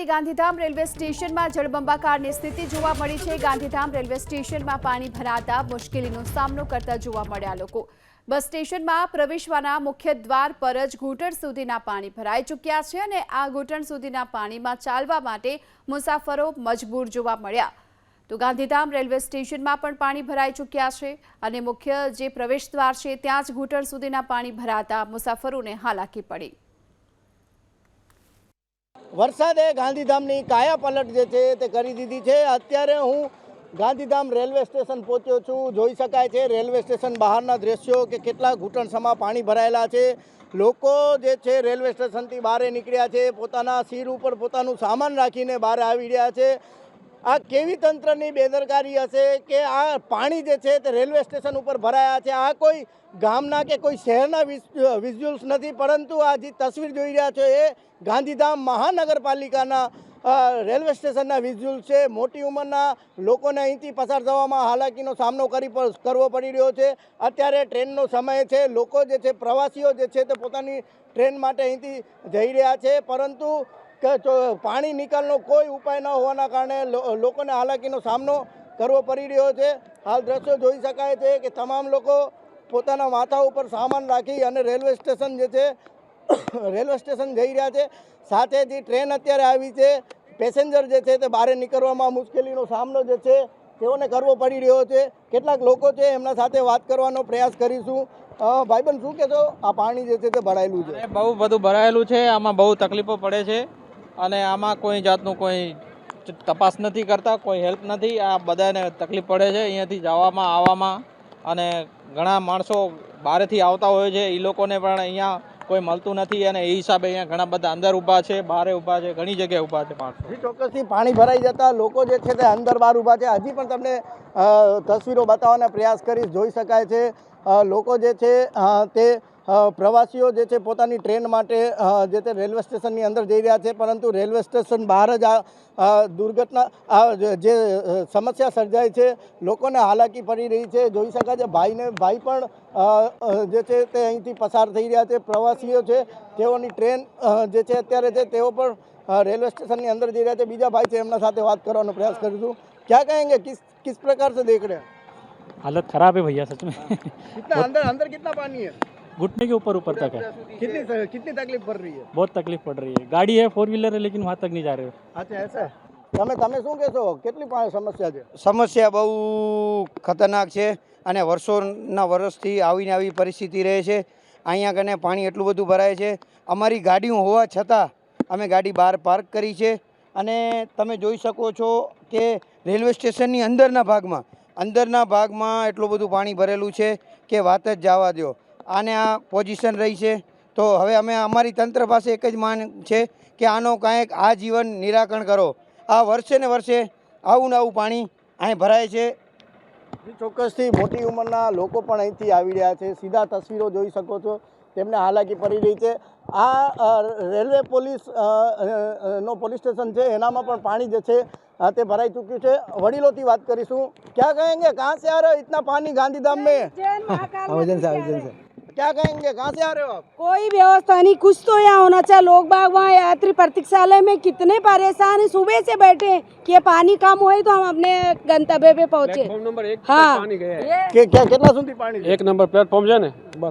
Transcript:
Gandhidham railway સ્ટેશનમાં જળબંબાકારની સ્થિતિ જોવા મળી છે। ગાંધીધામ રેલવે સ્ટેશનમાં પાણી ભરાતા મુશ્કેલીનો સામનો કરતા જોવા મળ્યા લોકો। બસ સ્ટેશનમાં પ્રવેશવાના મુખ્ય દ્વાર પર જ ઘૂંટણ સુધીના પાણી ભરાઈ ચૂક્યા છે અને આ ઘૂંટણ સુધીના પાણીમાં ચાલવા માટે મુસાફરો મજબૂર જોવા મળ્યા। તો ગાંધીધામ રેલવે સ્ટેશનમાં પણ પાણી ભરાઈ ચૂક્યા છે અને મુખ્ય જે પ્રવેશ દ્વાર છે ત્યાં જ ઘૂંટણ સુધીના પાણી ભરાતા મુસાફરોને હાલાકી પડી। વરસાદે ગાંધીધામની કાયા પલટ જે છે તે કરી દીધી છે। અત્યારે હું ગાંધીધામ રેલવે સ્ટેશન પહોંચ્યો છું। જોઈ શકાય છે રેલવે સ્ટેશન બહારના દ્રશ્યો કે કેટલા ઘૂંટણસમાં પાણી ભરાયેલા છે। લોકો જે છે રેલવે સ્ટેશનથી બહાર નીકળ્યા છે, પોતાના સિર ઉપર પોતાનું સામાન રાખીને બહાર આવી રહ્યા છે। આ કેવી તંત્રની બેદરકારી હશે કે આ પાણી જે છે તે રેલવે સ્ટેશન ઉપર ભરાયા છે। આ કોઈ ગામના કે કોઈ શહેરના વિઝ્યુઅલ્સ નથી, પરંતુ આ જે તસવીર જોઈ રહ્યા છો એ ગાંધીધામ મહાનગરપાલિકાના રેલવે સ્ટેશનના વિઝ્યુઅલ છે। મોટી ઉંમરના લોકોને અહીંથી પસાર થવામાં હાલાકીનો સામનો કરવો પડી રહ્યો છે। અત્યારે ટ્રેનનો સમય છે, લોકો જે છે પ્રવાસીઓ જે છે તે પોતાની ટ્રેન માટે અહીંથી જઈ રહ્યા છે, પરંતુ પાણી નિકાલનો કોઈ ઉપાય ન હોવાના કારણે લોકોને હાલાકીનો સામનો કરવો પડી રહ્યો છે। હાલ દ્રશ્યો જોઈ શકાય છે કે તમામ લોકો પોતાના માથા ઉપર સામાન રાખી અને રેલવે સ્ટેશન જે છે રેલવે સ્ટેશન જઈ રહ્યા છે। સાથે જે ટ્રેન અત્યારે આવી છે, પેસેન્જર જે છે તે બહાર નીકળવામાં મુશ્કેલીનો સામનો જે છે તેઓને કરવો પડી રહ્યો છે। કેટલાક લોકો છે એમના સાથે વાત કરવાનો પ્રયાસ કરીશું। ભાઈબંધ, શું કહેશો? આ પાણી જે છે તે ભરાયેલું છે, બહુ બધું ભરાયેલું છે, આમાં બહુ તકલીફો પડે છે અને આમાં કોઈ જાતનું કોઈ તપાસ નથી કરતા, કોઈ હેલ્પ નથી। આ બધાને તકલીફ પડે છે અહીંયાથી જવામાં આવવામાં, અને ઘણા માણસો બહારથી આવતા હોય છે, એ લોકોને પણ અહીંયા કોઈ મળતું નથી અને એ હિસાબે અહીંયા ઘણા બધા અંદર ઊભા છે, બહાર ઊભા છે, ઘણી જગ્યાએ ઊભા છે માણસો। ચોક્કસથી પાણી ભરાઈ જતા લોકો જે છે તે અંદર બહાર ઊભા છે। હજી પણ તમને તસવીરો બતાવવાનો પ્રયાસ કરીશ। જોઈ શકાય છે લોકો જે છે તે પ્રવાસીઓ જે છે પોતાની ટ્રેન માટે જે તે રેલવે સ્ટેશનની અંદર જઈ રહ્યા છે, પરંતુ રેલવે સ્ટેશન બહાર જ આ દુર્ઘટના જે સમસ્યા સર્જાય છે, લોકોને હાલાકી પડી રહી છે। જોઈ શકાય છે ભાઈ પણ જે છે તે અહીંથી પસાર થઈ રહ્યા છે। પ્રવાસીઓ છે તેઓની ટ્રેન જે છે અત્યારે છે તેઓ પણ रेलवे स्टेशन के अंदर जी रहे थे। बीजा भाई से एमना साथे बात करने प्रयास करूँ। क्या कहेंगे, किस प्रकार से देख रहे हैं? हालत खराब है भैया, सच में। कितना अंदर कितना पानी है? घुटने के ऊपर तक है। कितनी तकलीफ पड़ रही है? बहुत तकलीफ पड़ रही है। गाड़ी है, 4 व्हीलर है, लेकिन वहाँ तक नहीं जा रहे हो। अच्छा, ऐसा है। તમે શું કહેશો? કેટલી સમસ્યા છે? સમસ્યા બહુ ખતરનાક છે અને વર્ષોના વર્ષથી આવીને આવી પરિસ્થિતિ રહે છે। અહીંયા કને પાણી એટલું બધું ભરાય છે, અમારી ગાડીઓ હોવા છતાં અમે ગાડી બહાર પાર્ક કરી છે અને તમે જોઈ શકો છો કે રેલવે સ્ટેશનની અંદરના ભાગમાં એટલું બધું પાણી ભરેલું છે કે વાત જ જવા દો। આને આ પોઝિશન રહી છે, તો હવે અમે અમારી તંત્ર પાસે એક જ માંગ છે કે આનો કાંઈક આજીવન નિરાકરણ કરો। આ વર્ષે ને વર્ષે આવું ને આવું પાણી અહીં ભરાય છે। ચોક્કસથી મોટી ઉંમરના લોકો પણ અહીંથી આવી રહ્યા છે। સીધા તસવીરો જોઈ શકો છો, તેમને હાલાકી પડી રહી છે। આ રેલવે પોલીસ સ્ટેશન છે, એનામાં પણ પાણી જે છે તે ભરાઈ ચૂક્યું છે। વડીલોથી વાત કરીશું। क्या कहेंगे, कहाँ से आ रहे हो? इतना पानी गांधीधाम में। क्या कहेंगे, कहाँ से आ रहे हो आप? कोई व्यवस्था नहीं, कुछ तो यहाँ होना चाहिए। लोग बाग वहाँ यात्री प्रतीक्षालय में कितने परेशान है, सुबह से बैठे कि ये पानी कम हुए तो हम अपने गंतव्य पे पहुँचे। प्लेटफॉर्म नंबर 1 हाँ, पानी गया है। क्या कितना सुनती पानी? 1 नंबर प्लेटफॉर्म है ना।